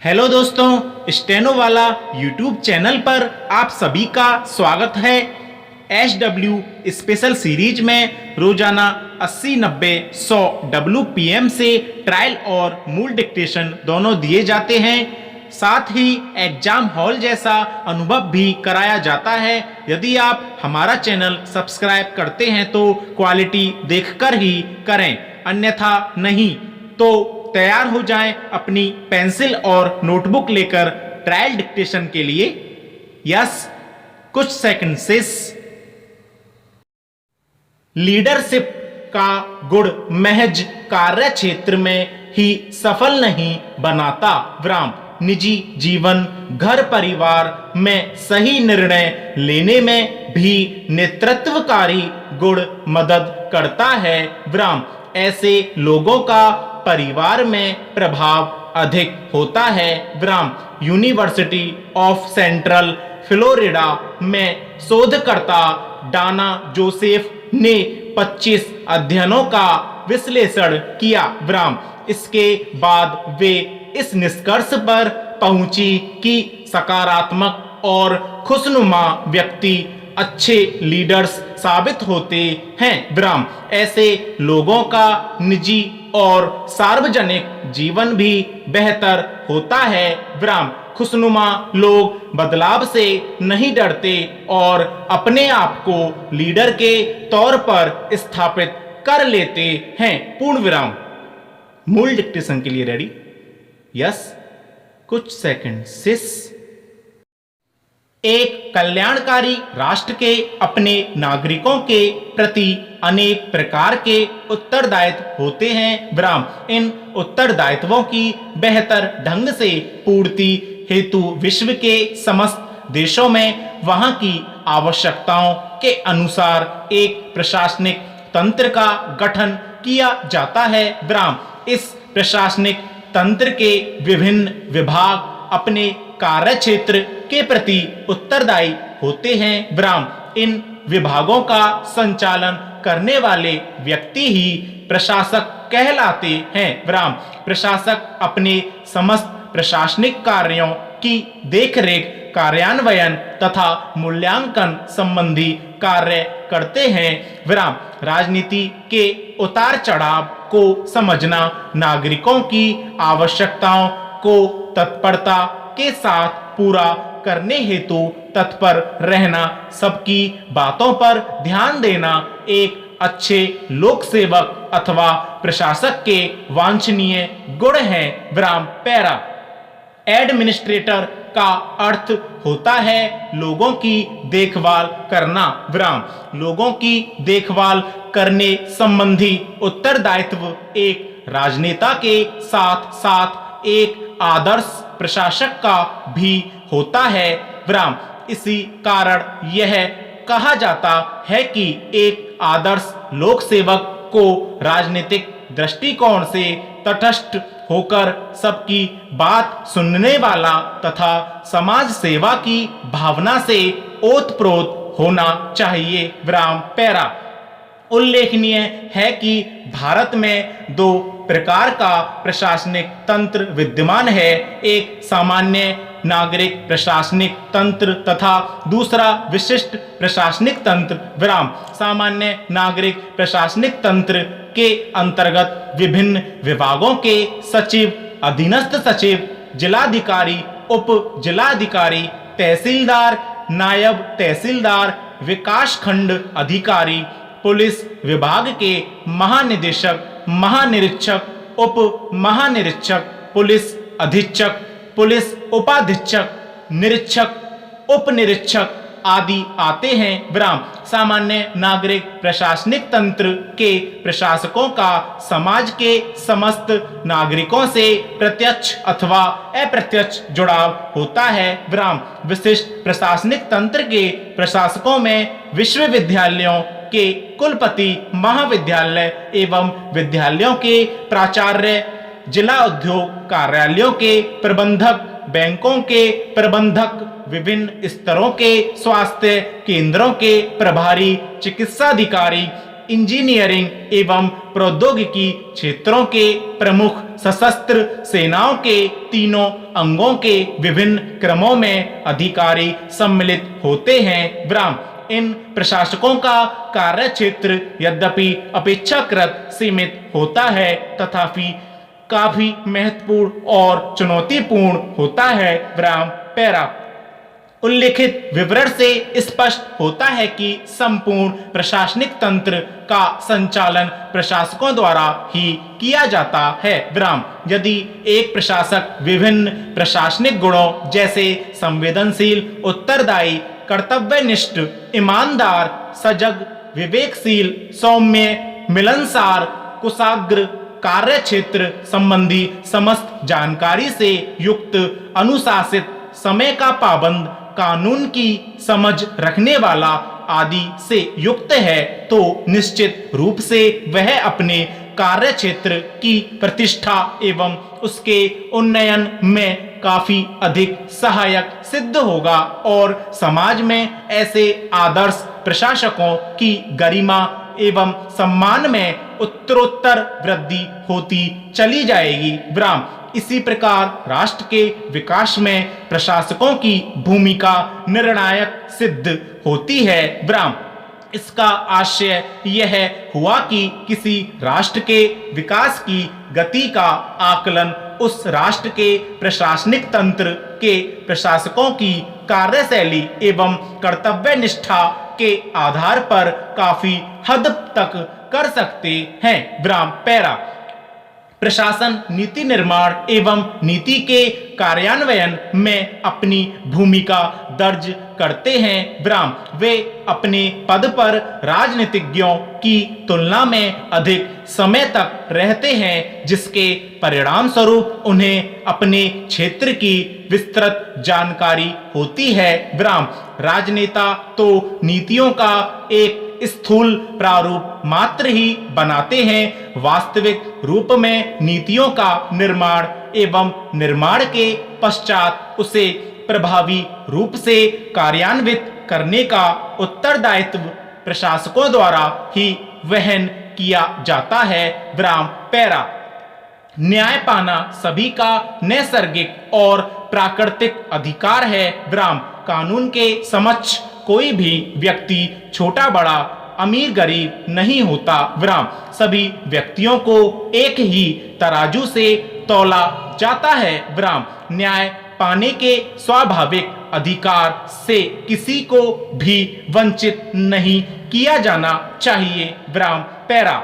Hello दोस्तों, steno वाला YouTube channel पर आप सभी का स्वागत है। SW स्पेशल सीरीज में रोजाना 80, 90, 100 WPM से ट्रायल और मूल डिक्टेशन दोनों दिए जाते हैं। साथ ही एग्जाम हॉल जैसा अनुभव भी कराया जाता है। यदि आप हमारा चैनल सब्सक्राइब करते हैं तो क्वालिटी देखकर ही करें, अन्यथा नहीं। तो तैयार हो जाएं अपनी पेंसिल और नोटबुक लेकर ट्रायल डिक्टेशन के लिए। यस, कुछ सेकंड से। लीडरशिप का गुण महज कार्य क्षेत्र में ही सफल नहीं बनाता, विराम निजी जीवन, घर परिवार में सही निर्णय लेने में भी नेतृत्वकारी गुण मदद करता है, विराम ऐसे लोगों का परिवार में प्रभाव अधिक होता है, विराम यूनिवर्सिटी ऑफ सेंट्रल फ्लोरिडा में शोधकर्ता डाना जोसेफ ने 25 अध्ययनों का विश्लेषण किया, विराम इसके बाद वे इस निष्कर्ष पर पहुंची कि सकारात्मक और खुशनुमा व्यक्ति अच्छे लीडर्स साबित होते हैं, विराम ऐसे लोगों का निजी और सार्वजनिक जीवन भी बेहतर होता है, विराम खुशनुमा लोग बदलाव से नहीं डरते और अपने आप को लीडर के तौर पर स्थापित कर लेते हैं, पूर्ण विराम। मूल डिक्टेशन के लिए रेडी? यस, कुछ सेकंड सिस। एक कल्याणकारी राष्ट्र के अपने नागरिकों के प्रति अनेक प्रकार के उत्तरदायित्व होते हैं, विराम इन उत्तरदायित्वों की बेहतर ढंग से पूर्ति हेतु विश्व के समस्त देशों में वहां की आवश्यकताओं के अनुसार एक प्रशासनिक तंत्र का गठन किया जाता है, विराम इस प्रशासनिक तंत्र के विभिन्न विभाग अपने कार्य क्षेत्र के प्रति उत्तरदायी होते हैं, विराम इन विभागों का संचालन करने वाले व्यक्ति ही प्रशासक कहलाते हैं, विराम प्रशासक अपने समस्त प्रशासनिक कार्यों की देखरेख, कार्यान्वयन तथा मूल्यांकन संबंधी कार्य करते हैं, विराम राजनीति के उतार चढ़ाव को समझना, नागरिकों की आवश्यकताओं को तत्परता के साथ पूरा करने हेतु तत्पर रहना, सबकी बातों पर ध्यान देना एक अच्छे लोक सेवक अथवा प्रशासक के वांछनीय गुण है, विराम पैरा एडमिनिस्ट्रेटर का अर्थ होता है लोगों की देखभाल करना, विराम लोगों की देखभाल करने संबंधी उत्तरदायित्व एक राजनेता के साथ साथ एक आदर्श प्रशासक का भी होता है, विराम इसी कारण यह कहा जाता है कि एक आदर्श लोक सेवक को राजनीतिक दृष्टिकोण से तटस्थ होकर सबकी बात सुनने वाला तथा समाज सेवा की भावना से ओतप्रोत होना चाहिए, विराम पैरा उल्लेखनीय है कि भारत में दो प्रकार का प्रशासनिक तंत्र विद्यमान है, एक सामान्य नागरिक प्रशासनिक तंत्र तथा दूसरा विशिष्ट प्रशासनिक तंत्र, विराम सामान्य नागरिक प्रशासनिक तंत्र के अंतर्गत विभिन्न विभागों के सचिव, अधीनस्थ सचिव, जिलाधिकारी, उप जिलाधिकारी, तहसीलदार, नायब तहसीलदार, विकास खंड अधिकारी, पुलिस विभाग के महानिदेशक, महानिरीक्षक, उप महानिरीक्षक, पुलिस अधीक्षक, पुलिस उपाधीक्षक, निरीक्षक, उप निरीक्षक आदि आते हैं, विराम सामान्य नागरिक प्रशासनिक तंत्र के प्रशासकों का समाज के समस्त नागरिकों से प्रत्यक्ष अथवा अप्रत्यक्ष जुड़ाव होता है, विराम विशिष्ट प्रशासनिक तंत्र के प्रशासकों में विश्वविद्यालयों के कुलपति, महाविद्यालय एवं विद्यालयों के प्राचार्य, जिला उद्योग कार्यालयों के प्रबंधक, बैंकों के प्रबंधक, विभिन्न स्तरों के स्वास्थ्य केंद्रों के प्रभारी चिकित्साधिकारी, इंजीनियरिंग एवं प्रौद्योगिकी क्षेत्रों के प्रमुख सशस्त्र सेनाओं के तीनों अंगों के विभिन्न क्रमों में अधिकारी सम्मिलित होते हैं। विराम। इन प्रशासकों का कार्य क्षेत्र यद्यपि अपेक्षाकृत सीमित होता है तथापि काफी महत्वपूर्ण और चुनौतीपूर्ण होता है। विराम। पैरा। उल्लिखित विवरण से स्पष्ट होता है कि संपूर्ण प्रशासनिक तंत्र का संचालन प्रशासकों द्वारा ही किया जाता है। विराम। यदि एक प्रशासक विभिन्न प्रशासनिक गुणों जैसे संवेदनशील, उत्तरदायी, कर्तव्यनिष्ठ, ईमानदार, सजग, विवेकशील, सौम्य, मिलनसार, कुशाग्र, कार्य क्षेत्र संबंधी समस्त जानकारी से युक्त, अनुशासित, समय का पाबंद, कानून की समझ रखने वाला आदि से युक्त है तो निश्चित रूप से वह अपने कार्य क्षेत्र की प्रतिष्ठा एवं उसके उन्नयन में काफी अधिक सहायक सिद्ध होगा और समाज में ऐसे आदर्श प्रशासकों की गरिमा एवं सम्मान में उत्तरोत्तर वृद्धि होती चली जाएगी। विराम। इसी प्रकार राष्ट्र के विकास में प्रशासकों की भूमिका निर्णायक सिद्ध होती है। विराम। इसका आशय यह हुआ कि किसी राष्ट्र के विकास की गति का आकलन उस राष्ट्र के प्रशासनिक तंत्र के प्रशासकों की कार्यशैली एवं कर्तव्यनिष्ठा के आधार पर काफी हद तक कर सकते हैं। विराम। पैरा। प्रशासन नीति निर्माण एवं नीति के कार्यान्वयन में अपनी भूमिका दर्ज करते हैं। विराम। वे अपने पद पर राजनीतिज्ञों की तुलना में अधिक समय तक रहते हैं जिसके परिणाम स्वरूप उन्हें अपने क्षेत्र की विस्तृत जानकारी होती है। विराम। राजनेता तो नीतियों का एक स्थूल प्रारूप मात्र ही बनाते हैं, वास्तविक रूप में नीतियों का निर्माण एवं निर्माण के पश्चात उसे प्रभावी रूप से कार्यान्वित करने का उत्तरदायित्व प्रशासकों द्वारा ही वहन किया जाता है। विराम। पैरा। न्याय पाना सभी का नैसर्गिक और प्राकृतिक अधिकार है। विराम। कानून के समक्ष कोई भी व्यक्ति छोटा बड़ा, अमीर गरीब नहीं होता। विराम। सभी व्यक्तियों को एक ही तराजू से तौला जाता है। विराम। न्याय पाने के स्वाभाविक अधिकार से किसी को भी वंचित नहीं किया जाना चाहिए। विराम। पैरा।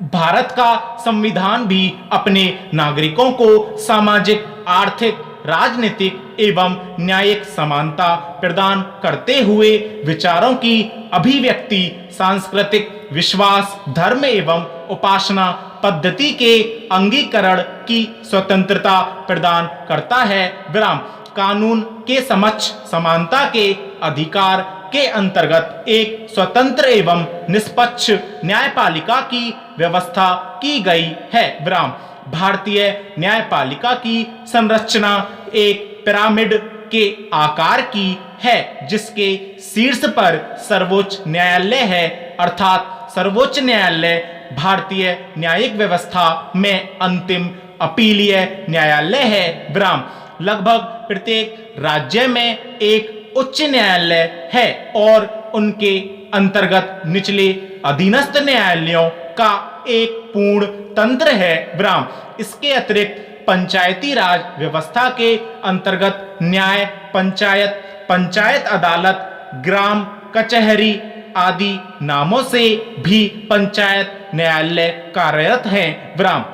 भारत का संविधान भी अपने नागरिकों को सामाजिक, आर्थिक, राजनीतिक एवं न्यायिक समानता प्रदान करते हुए विचारों की अभिव्यक्ति, सांस्कृतिक विश्वास, धर्म एवं उपासना पद्धति के अंगीकरण की स्वतंत्रता प्रदान करता है। विराम। कानून के समक्ष समानता के अधिकार के अंतर्गत एक स्वतंत्र एवं निष्पक्ष न्यायपालिका की व्यवस्था की गई है। विराम। भारतीय न्यायपालिका की संरचना एक पिरामिड के आकार की है जिसके शीर्ष पर सर्वोच्च न्यायालय है, अर्थात सर्वोच्च न्यायालय भारतीय न्यायिक व्यवस्था में अंतिम अपीलीय न्यायालय है। विराम। लगभग प्रत्येक राज्य में एक उच्च न्यायालय है और उनके अंतर्गत निचले अधीनस्थ न्यायालयों का एक पूर्ण तंत्र है। विराम। इसके अतिरिक्त पंचायती राज व्यवस्था के अंतर्गत न्याय पंचायत, पंचायत अदालत, ग्राम कचहरी आदि नामों से भी पंचायत न्यायालय कार्यरत हैं। विराम।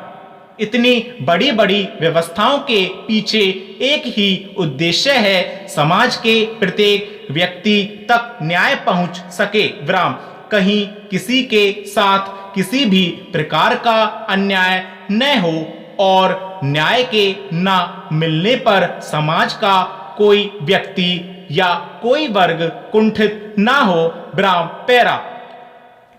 इतनी बड़ी बड़ी व्यवस्थाओं के पीछे एक ही उद्देश्य है, समाज के प्रत्येक व्यक्ति तक न्याय पहुंच सके। विराम। कहीं किसी के साथ किसी भी प्रकार का अन्याय न हो और न्याय के न मिलने पर समाज का कोई व्यक्ति या कोई वर्ग कुंठित ना हो। विराम। पैरा।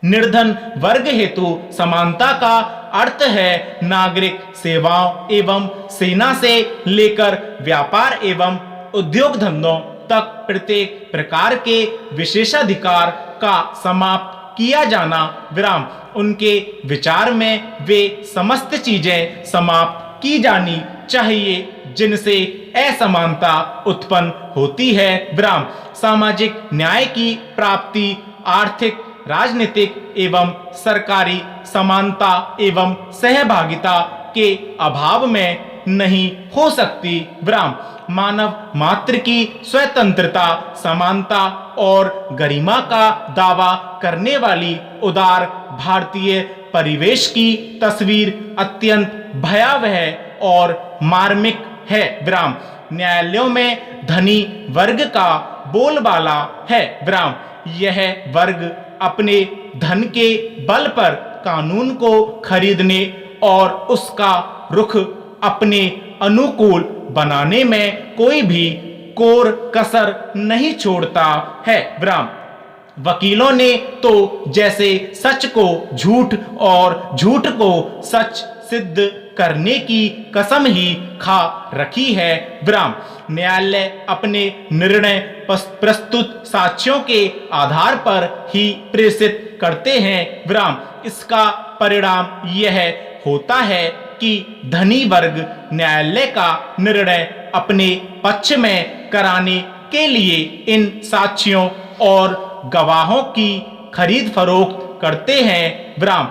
निर्धन वर्ग हेतु समानता का अर्थ है नागरिक सेवाओं एवं सेना से लेकर व्यापार एवं उद्योग धंधों तक प्रत्येक प्रकार के विशेषाधिकार का समाप्त किया जाना विराम। उनके विचार में वे समस्त चीजें समाप्त की जानी चाहिए जिनसे असमानता उत्पन्न होती है विराम। सामाजिक न्याय की प्राप्ति आर्थिक, राजनीतिक एवं सरकारी समानता एवं सहभागिता के अभाव में नहीं हो सकती विराम। मानव मात्र की स्वतंत्रता, समानता और गरिमा का दावा करने वाली उदार भारतीय परिवेश की तस्वीर अत्यंत भयावह और मार्मिक है विराम। न्यायालयों में धनी वर्ग का बोलबाला है विराम। यह वर्ग अपने धन के बल पर कानून को खरीदने और उसका रुख अपने अनुकूल बनाने में कोई भी कोर कसर नहीं छोड़ता है विराम। वकीलों ने तो जैसे सच को झूठ और झूठ को सच सिद्ध करने की कसम ही खा रखी है विराम। न्यायालय अपने निर्णय प्रस्तुत साक्ष्यों के आधार पर ही प्रेषित करते हैं विराम। इसका परिणाम यह होता है कि धनी वर्ग न्यायालय का निर्णय अपने पक्ष में कराने के लिए इन साक्ष्यों और गवाहों की खरीद फरोख्त करते हैं विराम।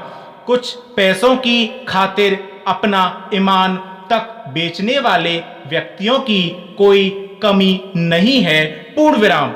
कुछ पैसों की खातिर अपना ईमान तक बेचने वाले व्यक्तियों की कोई कमी नहीं है। पूर्ण विराम।